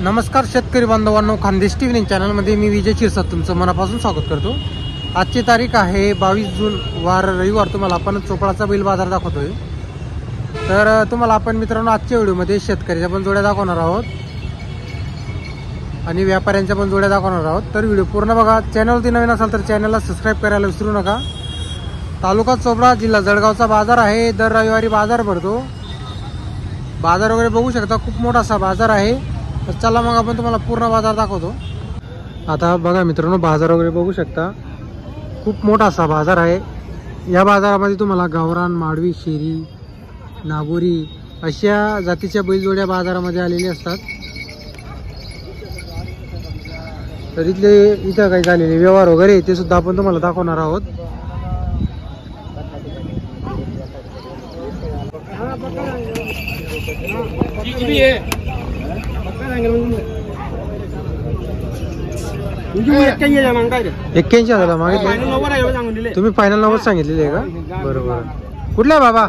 नमस्कार शेतकरी बांधवांनो, खानदेश टीव्ही चॅनलमध्ये मी विजय शिरसाट तुमचं मनापासून स्वागत करतो। आजची तारीख आहे 22 जून वार रविवार। तुम्हाला आपण चोपडाचा बैल बाजार दाखवतोय। तर तुम्हाला आपण मित्रांनो आजच्या व्हिडिओमध्ये शेतकऱ्याच्या पण जोड्या दाखवणार आहोत आणि व्यापाऱ्यांच्या पण जोड्या दाखवणार आहोत। तर व्हिडिओ पूर्ण बघा। चॅनलवरती नवीन असाल तर चॅनलला सबस्क्राइब करायला विसरू नका। तालुका चोपडा, जिल्हा जळगावचा बाजार आहे। दर रविवारी बाजार भरतो। बाजार वगैरे बघू शकता, खूप मोठा असा बाजार आहे। तर चला मग आपण तुम्हाला पूर्ण बाजार दाखवतो। आता बघा मित्रांनो, बाजार वगैरे बघू शकता, खूप मोठा असा बाजार आहे। या बाजारामध्ये तुम्हाला गावरान, माडवी, शेरी, नागोरी अशा जातीच्या बैलजोड्या बाजारामध्ये आलेल्या असतात। तर इथं काही झालेले व्यवहार वगैरे ते सुद्धा आपण तुम्हाला दाखवणार आहोत। एक्क्याऐंशी हजार मागितले तुम्ही, फायनल 90 सांगितलेले आहे का? बरोबर। कुठला बाबा?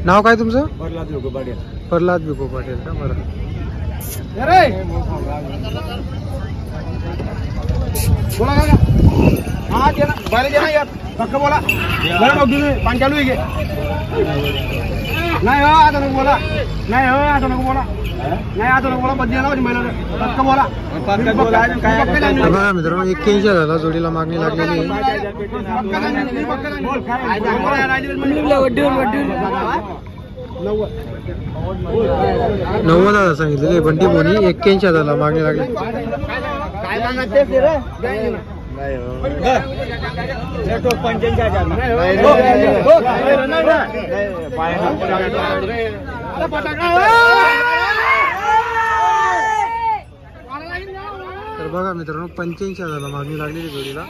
नाव काय तुमचं? प्रल्हाद भिको पाटील का? बरं। नाही हो, आता नको बोला। नाही हो, आता नको बोला। नाही आता नको बोला। बदली ना महिला पक्क बोला। बघा मित्रांनो, 81 हजाराला जोडीला मागणी लागलेली आहे। 90 हजार सांगितलेले बंटी बोनी। 81 हजाराला मागणी लागली। तर बघा मित्रांनो, 85 हजाराला मागणी लागलेली जोडीला।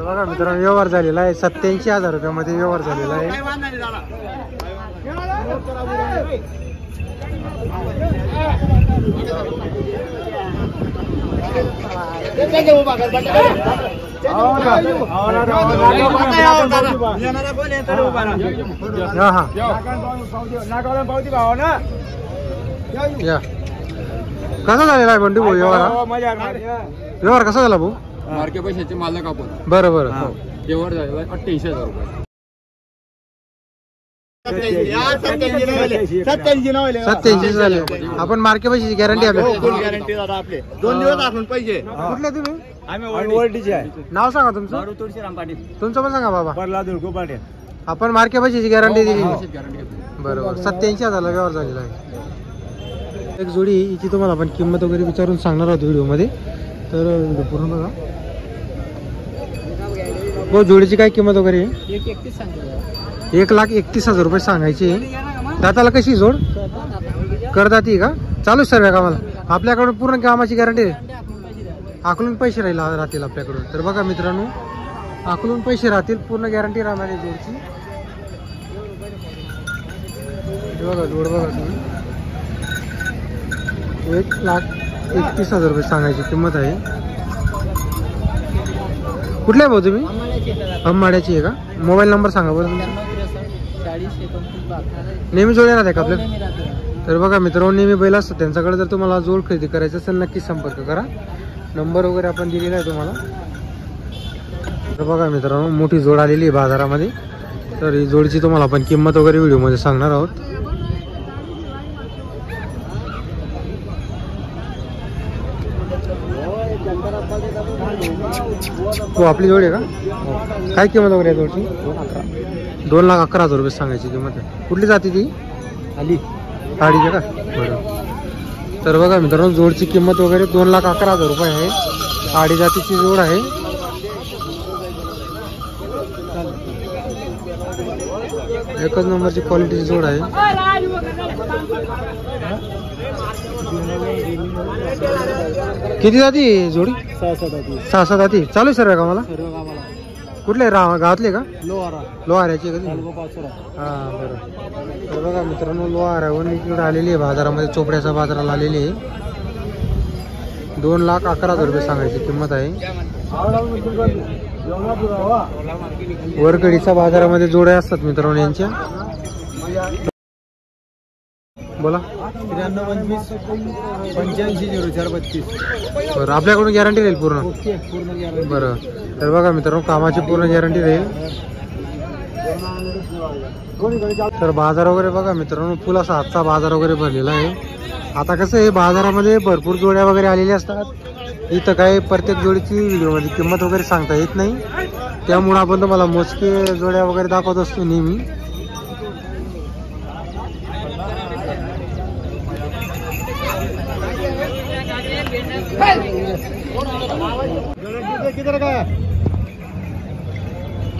बघा मित्रांनो, व्यवहार झालेला आहे। 87 हजार रुपयामध्ये व्यवहार झालेला आहे। कसा झालेला आहे बंडू भाऊ व्यवहार कसा झाला भाऊ? मार्के पैशाचे मालक आपण। बरं बरं। व्यवहार झालेला 88 हजार रुपये। 87 झाले। आपण मार्के पैशाची गॅरंटी आपल्या गॅरंटी दादा आपले 2 दिवस आपण पैसे। कुठले तुम्ही? आम्ही वर्डीचे आहे। नाव सांगा तुमचं? तुळशीराम पाटील। तुमचं पण सांगा बाबा। प्रल्हाद भिको पाटील। आपण मार्के पैशाची गॅरंटी दिली। गॅरंटी बरोबर। 87 हजारला व्यवहार झालेला आहे। एक जोडी हिची तुम्हाला आपण किंमत वगैरे विचारून सांगणार आहोत व्हिडिओमध्ये। तर व्हिडिओ पूर्ण बघा। हो, जोडीची काय किंमत वगैरे? 1,31,000 रुपये सांगायची। दाताला कशी जोड? करदाती का? चालू सर्व कामाला आपल्याकडून पूर्ण कामाची गॅरंटी आहे। आकलून पैसे राहतील आपल्याकडून। तर बघा मित्रांनो, आकलून पैसे राहतील, पूर्ण गॅरंटी राहणार आहे जोडची। बघा जोड बघा तुम्ही, 1,31,000 रुपये सांगायची किंमत आहे। कुठल्या भाऊ तुम्ही? अंबाड्याची आहे का? मोबाईल नंबर सांगा बरं तुमचा। नेहमी जोड येणार आहे का आपल्याला? तर बघा मित्रांनो, नेहमी बैल असतात त्यांच्याकडे। जर तुम्हाला जोड खरेदी करायचं असेल नक्की संपर्क करा। नंबर वगैरे आपण दिलेला आहे तुम्हाला। तर बघा मित्रांनो, मोठी जोड आलेली आहे बाजारामध्ये। तर ही जोडची तुम्हाला आपण किंमत वगैरे व्हिडिओमध्ये सांगणार आहोत। हो, आपली जोड आहे का? काय किंमत वगैरे जोडची? 2,11,000 रुपये सांगायची किंमत आहे। कुठली जाती ती? आली ताडीचे का? बरं। तर बघा मित्रांनो, जोडची किंमत वगैरे 2,11,000 रुपये आहे। आडी जातीची जोड आहे। एकच नंबरची क्वालिटीची जोड आहे. किती जाती जोडी? 6-7 जाती. चालू आहे सर्व कामाला? कुठले गावातले का? लोहाऱ्याची कधी? हा बरं. तर बघा मित्रांनो, लोहाऱ्यावरून इकडे आलेली आहे बाजारामध्ये, चोपड्याच्या बाजाराला आलेली आहे. 2,11,000 रुपये सांगायची किंमत आहे. वरकडीच्या बाजारामध्ये जोड्या असतात मित्रांनो यांच्या. बोला. 93-25-85-04-32. बरं, आपल्याकडून गॅरंटी राहील पूर्ण? बरं. तर बघा मित्रांनो, कामाची पूर्ण गॅरंटी राहील. तर बाजार वगैरे बघा मित्रांनो, फुल असा आजचा बाजार वगैरे भरलेला आहे. आता कसं आहे, बाजारामध्ये भरपूर जोड्या वगैरे आलेल्या असतात. इथं काय प्रत्येक जोडीची व्हिडिओमध्ये किंमत वगैरे सांगता येत नाही, त्यामुळे आपण तुम्हाला मोजके जोड्या वगैरे दाखवत असतो नेहमी.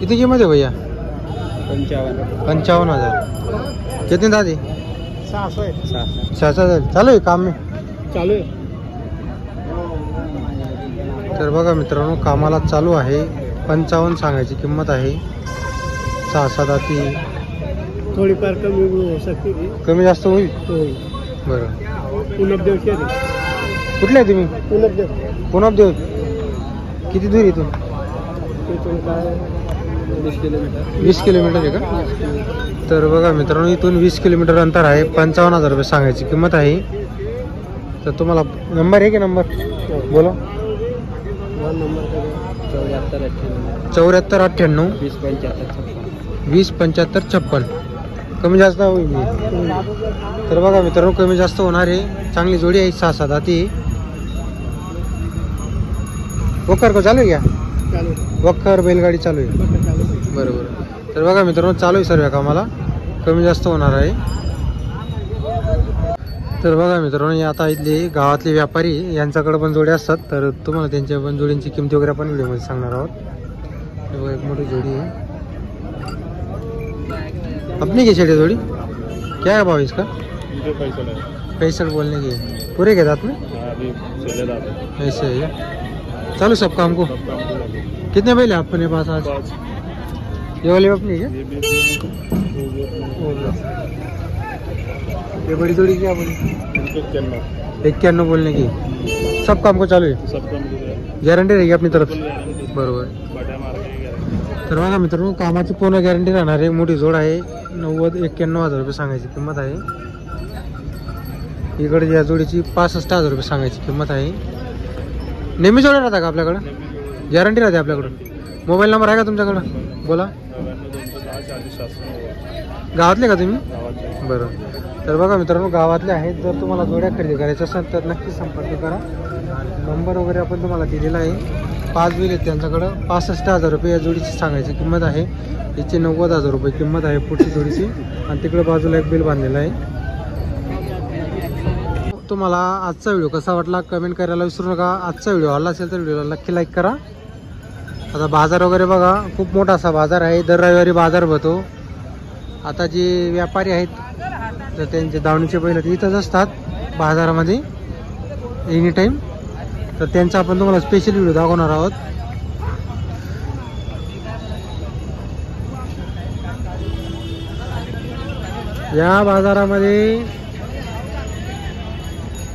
किती किंमत आहे भैया? 55,000. कितने दादी? 6,000. चालू आहे काम मी? चालू आहे. तर बघा मित्रांनो, कामाला चालू आहे. 55 सांगायची किंमत आहे. 6-7 जाती. थोडीफार कमी होऊ शकते. कमी जास्त होईल? बरं. पुनबदेव कुठले आहे तुम्ही? पुनबदेव. किती दूर इथून? 20 किलोमीटर आहे का? तर बघा मित्रांनो, इथून 20 किलोमीटर अंतर आहे. 55,000 रुपये सांगायची किंमत आहे. तर तुम्हाला नंबर आहे की नंबर बोला? 7498 207556. कमी जास्त होईल. तर बघा मित्रांनो, कमी जास्त होणार आहे. चांगली जोडी आहे. 6-7 जाती. वखर को चालू आहे का? वखर बैलगाडी चालू आहे. बरोबर. तर बघा मित्रांनो, चालू आहे सर्व कामाला. कमी जास्त होणार आहे. तर बघा मित्रांनो, आता इथले गावातले व्यापारी यांच्याकडे पण जोड्या असतात. तर तुम्हाला त्यांच्या पण जोडींची किमती वगैरे आपण व्हिडिओमध्ये सांगणार आहोत. एक मोठी जोडी है. अपनी कैसे है जोड़ी? क्या है भाव इसका? 65 बोलने की. पूरे के दांत में ऐसे है. चलो सब काम को. कितने बैल है अपने पास आज? ये वाली अपनी है? ये बड़ी जोड़ी क्या बोली? 91 बोलने की. सब काम को चालू है? गॅरंटी रहेगी अपनी तरफ? बरोबर. तर बघा मित्रांनो, कामाची पूर्ण गॅरंटी राहणार आहे. मोठी जोड आहे. 91,000 रुपये सांगायची किंमत आहे. इकडे या जोडीची 65,000 रुपये सांगायची किंमत आहे. नेहमी जोड्या राहता का आपल्याकडं? गॅरंटी राहते आपल्याकडून. मोबाईल नंबर आहे का तुमच्याकडं? बोला. गावातले का तुम्ही? बरं. तर बघा मित्रांनो, गावातले आहेत. जर तुम्हाला जोड्या खरेदी करायच्या असेल तर नक्की संपर्क करा. नंबर वगैरे आपण तुम्हाला दिलेला आहे. 5 बैल आहेत त्यांच्याकडं. 65,000 रुपये या जोडीची सांगायची किंमत आहे. याची 90,000 रुपये किंमत आहे पुढची जोडीची. आणि तिकडे बाजूला एक बैल बांधलेला आहे. तुम्हाला आजचा व्हिडिओ कसा वाटला कमेंट करायला विसरू नका. आजचा व्हिडिओ आवडला असेल तर व्हिडिओला नक्की लाईक करा. आता बाजार वगैरे बघा, खूप मोठा असा बाजार आहे. दर रविवारी बाजार भरतो. आता जे व्यापारी आहेत तर त्यांचे दावणीचे बैल इथंच असतात बाजारामध्ये एनी टाईम. तर त्यांचा आपण तुम्हाला स्पेशल व्हिडिओ दाखवणार आहोत. या बाजारामध्ये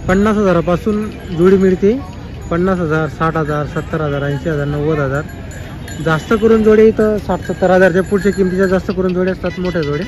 50,000 पासून जोडी मिळते. 50,000, 60,000, 70,000, 80,000, 90,000. जास्त करून जोडे इथं 60-70 हजारच्या पुढच्या किमतीच्या जास्त करून जोडे असतात, मोठ्या जोडे.